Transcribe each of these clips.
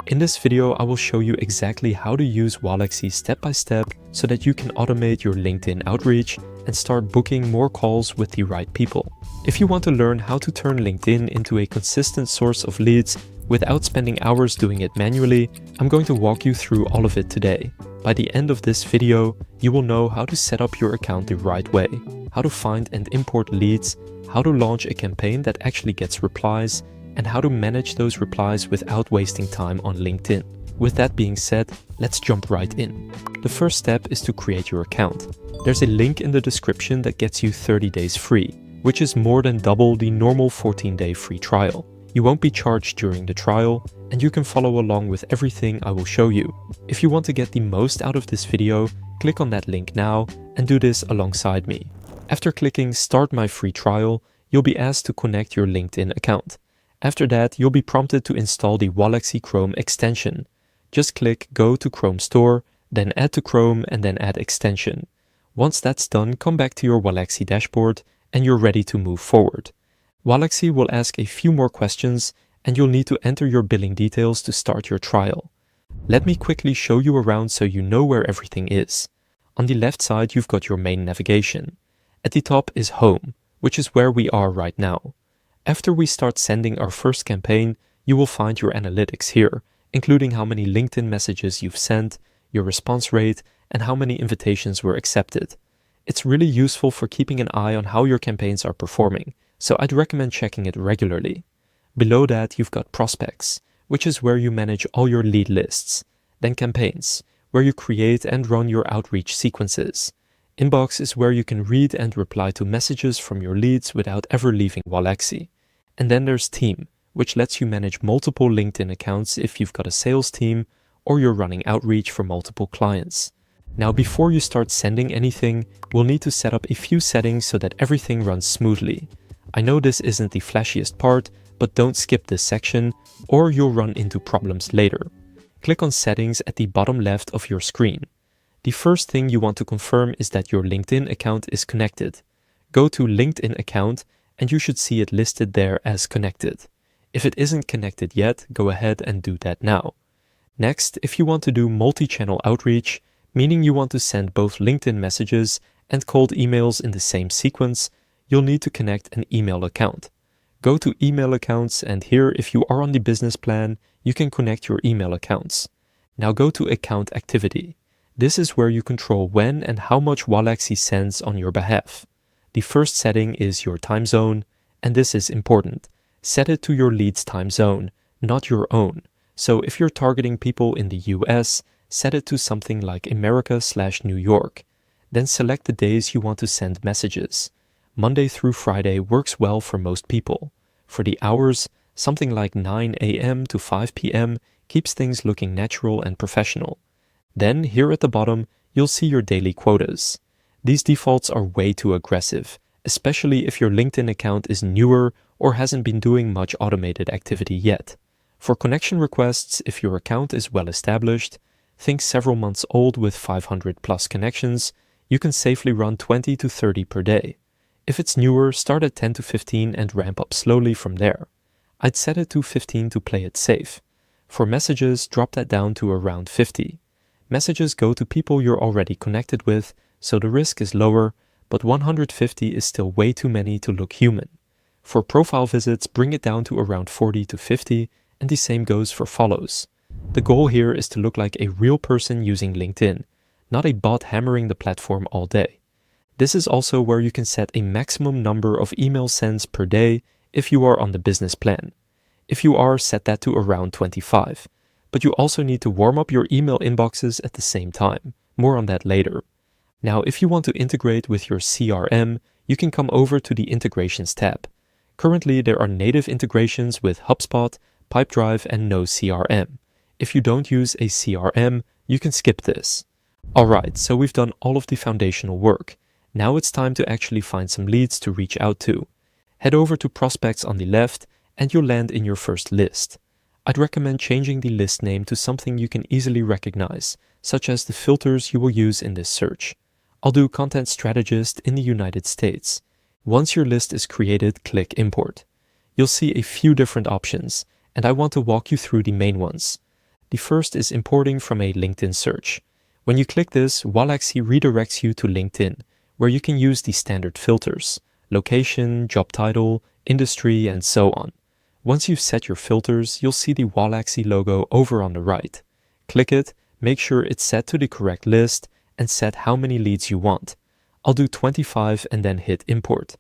In this video, I will show you exactly how to use Waalaxy step by step so that you can automate your LinkedIn outreach and start booking more calls with the right people. If you want to learn how to turn LinkedIn into a consistent source of leads without spending hours doing it manually, I'm going to walk you through all of it today. By the end of this video, you will know how to set up your account the right way, how to find and import leads, how to launch a campaign that actually gets replies, and how to manage those replies without wasting time on LinkedIn. With that being said, let's jump right in. The first step is to create your account. There's a link in the description that gets you 30 days free, which is more than double the normal 14-day free trial. You won't be charged during the trial, and you can follow along with everything I will show you. If you want to get the most out of this video, click on that link now and do this alongside me. After clicking Start My Free Trial, you'll be asked to connect your LinkedIn account. After that, you'll be prompted to install the Waalaxy Chrome extension. Just click Go to Chrome Store, then Add to Chrome, and then Add Extension. Once that's done, come back to your Waalaxy dashboard and you're ready to move forward. Waalaxy will ask a few more questions and you'll need to enter your billing details to start your trial. Let me quickly show you around so you know where everything is. On the left side, you've got your main navigation. At the top is Home, which is where we are right now. After we start sending our first campaign, you will find your analytics here, including how many LinkedIn messages you've sent, your response rate, and how many invitations were accepted. It's really useful for keeping an eye on how your campaigns are performing, so I'd recommend checking it regularly. Below that, you've got Prospects, which is where you manage all your lead lists. Then Campaigns, where you create and run your outreach sequences. Inbox is where you can read and reply to messages from your leads without ever leaving Waalaxy. And then there's Team, which lets you manage multiple LinkedIn accounts if you've got a sales team or you're running outreach for multiple clients. Now, before you start sending anything, we'll need to set up a few settings so that everything runs smoothly. I know this isn't the flashiest part, but don't skip this section or you'll run into problems later. Click on Settings at the bottom left of your screen. The first thing you want to confirm is that your LinkedIn account is connected. Go to LinkedIn account and you should see it listed there as connected. If it isn't connected yet, go ahead and do that now. Next, if you want to do multi-channel outreach, meaning you want to send both LinkedIn messages and cold emails in the same sequence, you'll need to connect an email account. Go to Email Accounts, and here, if you are on the business plan, you can connect your email accounts. Now go to Account Activity. This is where you control when and how much Waalaxy sends on your behalf. The first setting is your time zone, and this is important. Set it to your lead's time zone, not your own. So if you're targeting people in the US, set it to something like America/New York. Then select the days you want to send messages. Monday through Friday works well for most people. For the hours, something like 9 a.m. to 5 p.m. keeps things looking natural and professional. Then, here at the bottom, you'll see your daily quotas. These defaults are way too aggressive, especially if your LinkedIn account is newer or hasn't been doing much automated activity yet. For connection requests, if your account is well established, think several months old with 500 plus connections, you can safely run 20 to 30 per day. If it's newer, start at 10 to 15 and ramp up slowly from there. I'd set it to 15 to play it safe. For messages, drop that down to around 50. Messages go to people you're already connected with, so the risk is lower, but 150 is still way too many to look human. For profile visits, bring it down to around 40 to 50, and the same goes for follows. The goal here is to look like a real person using LinkedIn, not a bot hammering the platform all day. This is also where you can set a maximum number of email sends per day if you are on the business plan. If you are, set that to around 25. But you also need to warm up your email inboxes at the same time. More on that later. Now, if you want to integrate with your CRM, you can come over to the Integrations tab. Currently, there are native integrations with HubSpot, Pipedrive, and no CRM. If you don't use a CRM, you can skip this. Alright, so we've done all of the foundational work. Now it's time to actually find some leads to reach out to. Head over to Prospects on the left and you'll land in your first list. I'd recommend changing the list name to something you can easily recognize, such as the filters you will use in this search. I'll do Content Strategist in the United States. Once your list is created, click Import. You'll see a few different options, and I want to walk you through the main ones. The first is importing from a LinkedIn search. When you click this, Waalaxy redirects you to LinkedIn, where you can use the standard filters: location, job title, industry, and so on. Once you've set your filters, you'll see the Waalaxy logo over on the right. Click it, make sure it's set to the correct list, and set how many leads you want. I'll do 25 and then hit import.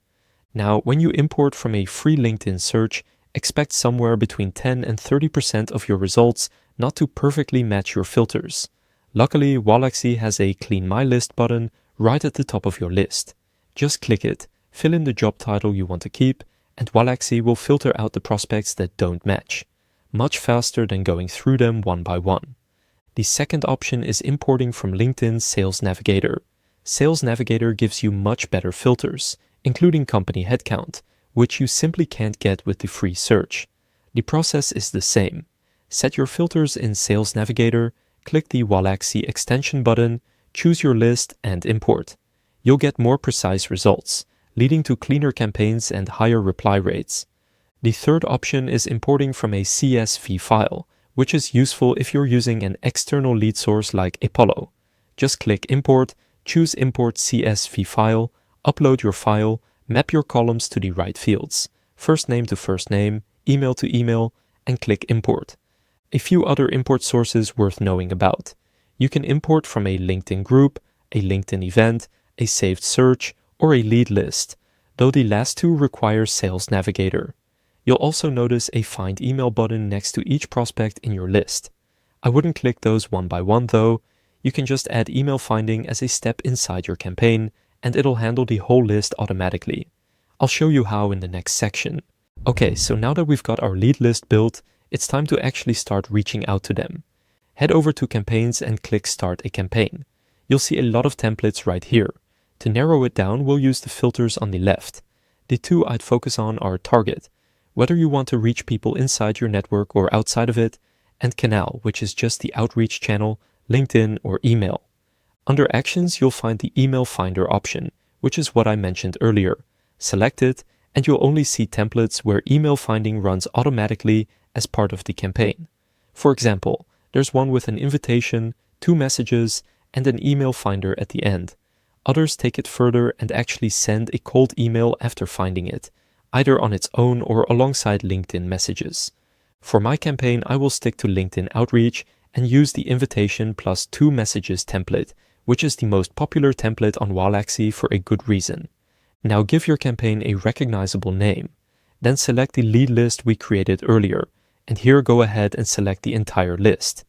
Now, when you import from a free LinkedIn search, expect somewhere between 10 and 30% of your results not to perfectly match your filters. Luckily, Waalaxy has a Clean My List button right at the top of your list. Just click it, fill in the job title you want to keep, and Waalaxy will filter out the prospects that don't match, much faster than going through them one by one. The second option is importing from LinkedIn Sales Navigator. Sales Navigator gives you much better filters, including company headcount, which you simply can't get with the free search. The process is the same. Set your filters in Sales Navigator, click the Waalaxy extension button, choose your list, and import. You'll get more precise results, leading to cleaner campaigns and higher reply rates. The third option is importing from a CSV file, which is useful if you're using an external lead source like Apollo. Just click Import, choose Import CSV file, upload your file, map your columns to the right fields, first name to first name, email to email, and click Import. A few other import sources worth knowing about. You can import from a LinkedIn group, a LinkedIn event, a saved search, or a lead list, though the last two require Sales Navigator. You'll also notice a Find Email button next to each prospect in your list. I wouldn't click those one by one though. You can just add email finding as a step inside your campaign, and it'll handle the whole list automatically. I'll show you how in the next section. Okay, so now that we've got our lead list built, it's time to actually start reaching out to them. Head over to Campaigns and click Start a Campaign. You'll see a lot of templates right here. To narrow it down, we'll use the filters on the left. The two I'd focus on are Target, whether you want to reach people inside your network or outside of it, and Canal, which is just the outreach channel, LinkedIn or email. Under Actions, you'll find the Email Finder option, which is what I mentioned earlier. Select it, and you'll only see templates where email finding runs automatically as part of the campaign. For example, there's one with an invitation, 2 messages, and an email finder at the end. Others take it further and actually send a cold email after finding it, either on its own or alongside LinkedIn messages. For my campaign, I will stick to LinkedIn Outreach and use the invitation plus 2 messages template, which is the most popular template on Waalaxy for a good reason. Now give your campaign a recognizable name. Then select the lead list we created earlier, and here go ahead and select the entire list.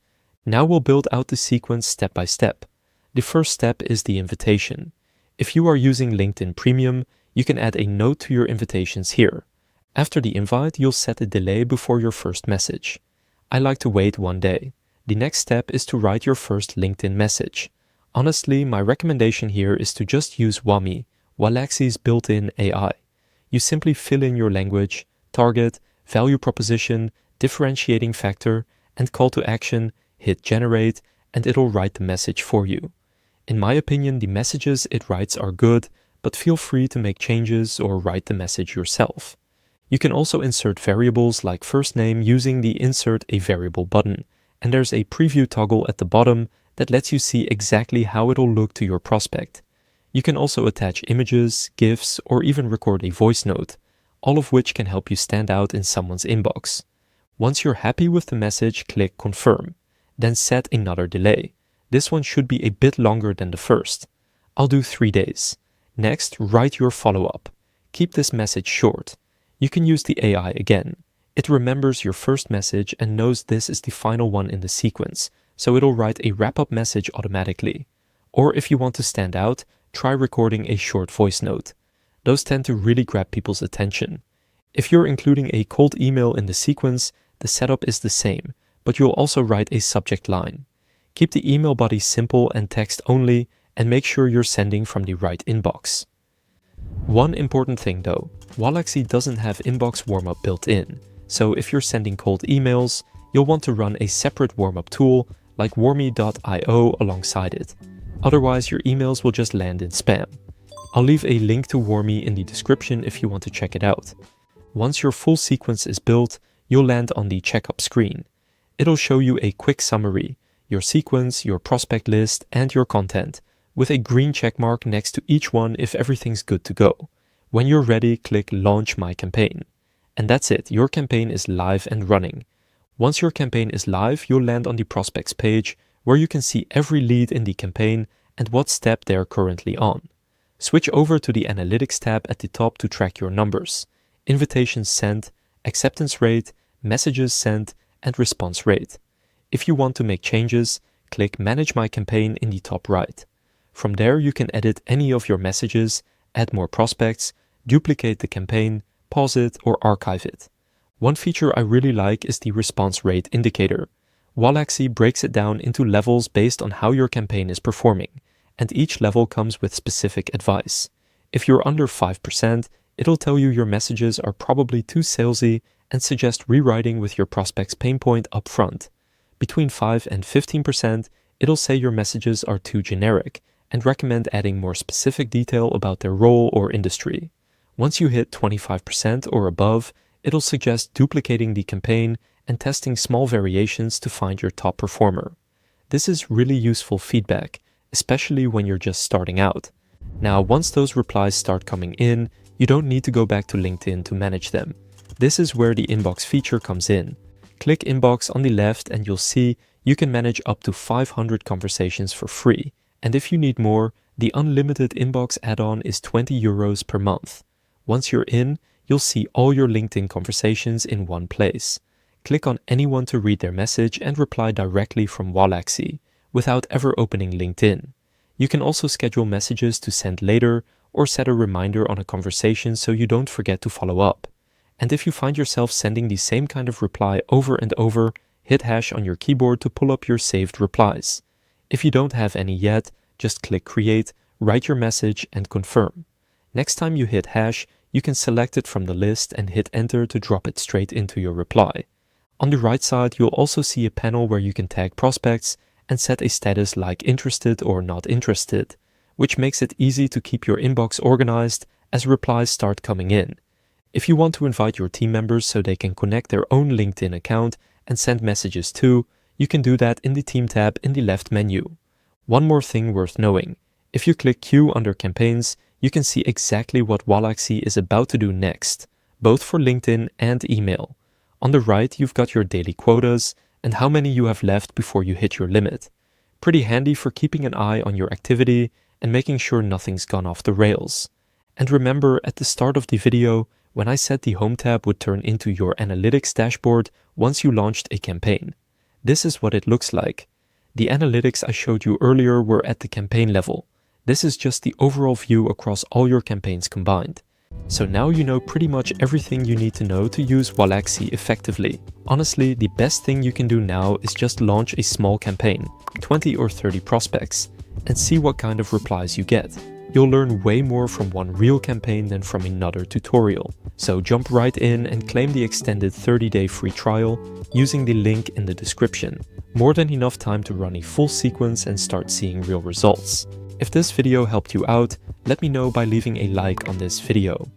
Now we'll build out the sequence step by step. The first step is the invitation. If you are using LinkedIn Premium, you can add a note to your invitations here. After the invite, you'll set a delay before your first message. I like to wait 1 day. The next step is to write your first LinkedIn message. Honestly, my recommendation here is to just use Wami, Waalaxy's built-in AI. You simply fill in your language, target, value proposition, differentiating factor, and call to action, hit generate, and it'll write the message for you. In my opinion, the messages it writes are good, but feel free to make changes or write the message yourself. You can also insert variables like first name using the Insert a Variable button, and there's a preview toggle at the bottom that lets you see exactly how it'll look to your prospect. You can also attach images, GIFs, or even record a voice note, all of which can help you stand out in someone's inbox. Once you're happy with the message, click Confirm. Then set another delay. This one should be a bit longer than the first. I'll do 3 days. Next, write your follow-up. Keep this message short. You can use the AI again. It remembers your first message and knows this is the final one in the sequence, so it'll write a wrap-up message automatically. Or if you want to stand out, try recording a short voice note. Those tend to really grab people's attention. If you're including a cold email in the sequence, the setup is the same, but you'll also write a subject line. Keep the email body simple and text only, and make sure you're sending from the right inbox. One important thing though, Waalaxy doesn't have inbox warmup built in, so if you're sending cold emails, you'll want to run a separate warmup tool like warmy.io alongside it. Otherwise, your emails will just land in spam. I'll leave a link to Warmy in the description if you want to check it out. Once your full sequence is built, you'll land on the checkup screen. it'll show you a quick summary, your sequence, your prospect list, and your content, with a green checkmark next to each one if everything's good to go. When you're ready, click Launch My Campaign. And that's it, your campaign is live and running. Once your campaign is live, you'll land on the prospects page, where you can see every lead in the campaign and what step they're currently on. Switch over to the Analytics tab at the top to track your numbers: invitations sent, acceptance rate, messages sent, and response rate. If you want to make changes, click Manage My Campaign in the top right. From there, you can edit any of your messages, add more prospects, duplicate the campaign, pause it, or archive it. One feature I really like is the response rate indicator. Waalaxy breaks it down into levels based on how your campaign is performing, and each level comes with specific advice. If you're under 5%, it'll tell you your messages are probably too salesy and suggest rewriting with your prospect's pain point up front. Between 5 and 15%, it'll say your messages are too generic and recommend adding more specific detail about their role or industry. Once you hit 25% or above, it'll suggest duplicating the campaign and testing small variations to find your top performer. This is really useful feedback, especially when you're just starting out. Now, once those replies start coming in, you don't need to go back to LinkedIn to manage them. This is where the inbox feature comes in. Click Inbox on the left and you'll see you can manage up to 500 conversations for free. And if you need more, the unlimited inbox add-on is €20 per month. Once you're in, you'll see all your LinkedIn conversations in one place. Click on anyone to read their message and reply directly from Waalaxy, without ever opening LinkedIn. You can also schedule messages to send later or set a reminder on a conversation so you don't forget to follow up. And if you find yourself sending the same kind of reply over and over, hit hash on your keyboard to pull up your saved replies. If you don't have any yet, just click Create, write your message, and confirm. Next time you hit hash, you can select it from the list and hit enter to drop it straight into your reply. On the right side, you'll also see a panel where you can tag prospects and set a status like interested or not interested, which makes it easy to keep your inbox organized as replies start coming in. If you want to invite your team members so they can connect their own LinkedIn account and send messages too, you can do that in the Team tab in the left menu. One more thing worth knowing: if you click Queue under Campaigns, you can see exactly what Waalaxy is about to do next, both for LinkedIn and email. On the right, you've got your daily quotas and how many you have left before you hit your limit. Pretty handy for keeping an eye on your activity and making sure nothing's gone off the rails. And remember, at the start of the video, when I said the Home tab would turn into your analytics dashboard once you launched a campaign. This is what it looks like. The analytics I showed you earlier were at the campaign level. This is just the overall view across all your campaigns combined. So now you know pretty much everything you need to know to use Waalaxy effectively. Honestly, the best thing you can do now is just launch a small campaign, 20 or 30 prospects, and see what kind of replies you get. You'll learn way more from one real campaign than from another tutorial. So jump right in and claim the extended 30-day free trial using the link in the description. More than enough time to run a full sequence and start seeing real results. If this video helped you out, let me know by leaving a like on this video.